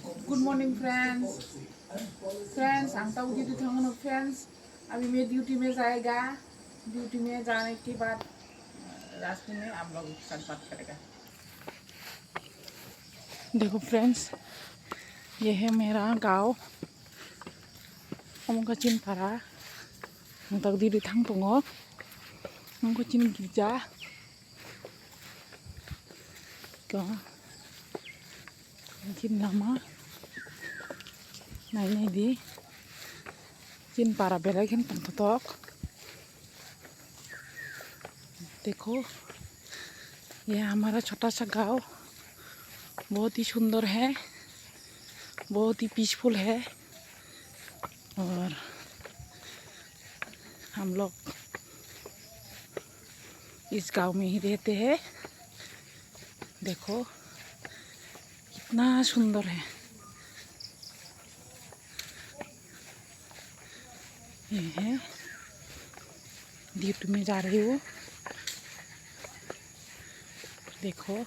Good morning friends हम तो duty थांगनो friends. अभी मैं ड्यूटी में जाएगा। ड्यूटी में जाने के बाद रास्ते में आप लोग के साथ बात करेगा। देखो फ्रेंड्स, ये है मेरा गाँव हमको चिन पारा हम तो ड्यूटी थांग दंगो हमको चिन गिरजा को चिन लामा नहीं दी चिन पारा बेरागन पंतक। देखो ये हमारा छोटा सा गांव बहुत ही सुंदर है, बहुत ही पीसफुल है और हम लोग इस गांव में ही रहते हैं। देखो कितना सुंदर है। ये है ड्यूटी में जा रही हूँ। देखो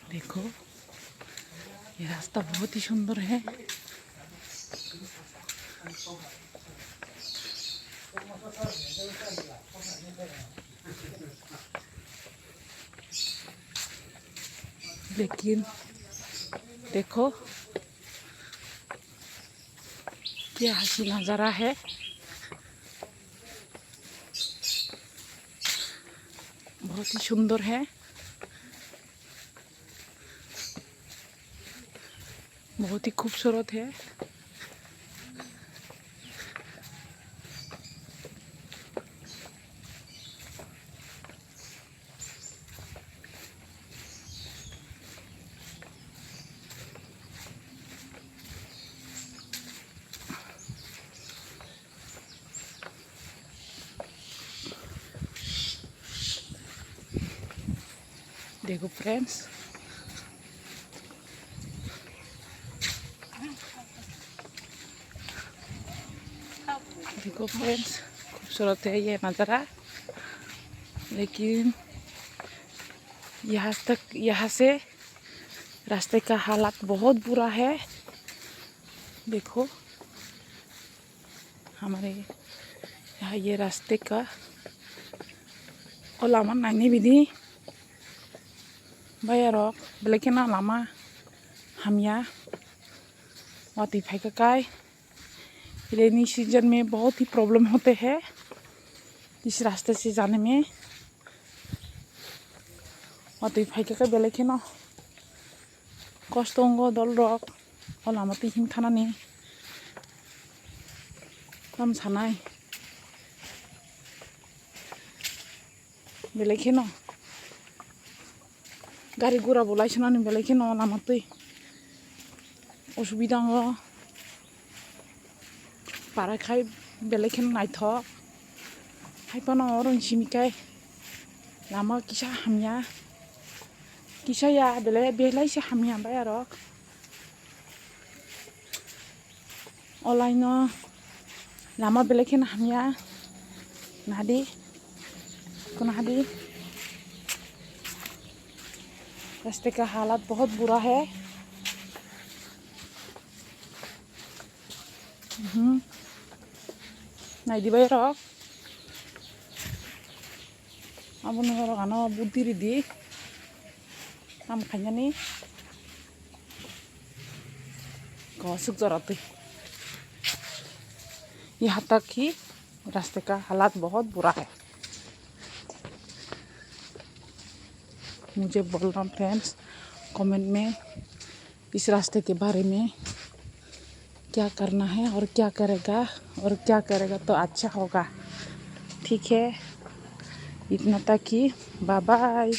देखो ये रास्ता बहुत ही सुंदर है। लेकिन देखो क्या हंसी नज़ारा है। बहुत ही सुंदर है, बहुत ही खूबसूरत है। देखो फ्रेंड्स, देखो फ्रेंड्स खूबसूरत है ये नज़ारा। लेकिन यहाँ से रास्ते का हालत बहुत बुरा है। देखो हमारे यहाँ ये रास्ते का लामा नाइने बिदि bayarok belekena lama हमया वाती फाइका काय। रेनी सीजन में बहुत ही प्रॉब्लम होते हैं इस रास्ते से जाने में। वाती फाइका काय बेलेकेना कष्ट होंगो दल रक और लामाती हिम थाना ने कम सानाय बेलेकेना गाड़ी गुरा बोलाइसना बेलेकेना लामाती असुविधा हो पाराखाय बेलेकेन नाइथ हाइपाना और सिमिकाय लामा किसा हमया किसा या बेलाइसे हमया बायारक अलाइनो लामा बेलेकेन हमया नादी कोना हादी। रास्ते का हालत बहुत बुरा है। नहीं दी रक अब रकानो बुद्धि दी हम खानी घसुक जराते। यहाँ तक ही रास्ते का हालात बहुत बुरा है। मुझे बोलना फ्रेंड्स कमेंट में इस रास्ते के बारे में क्या करना है और क्या करेगा तो अच्छा होगा। ठीक है, इतना तक ही, बाय बाय।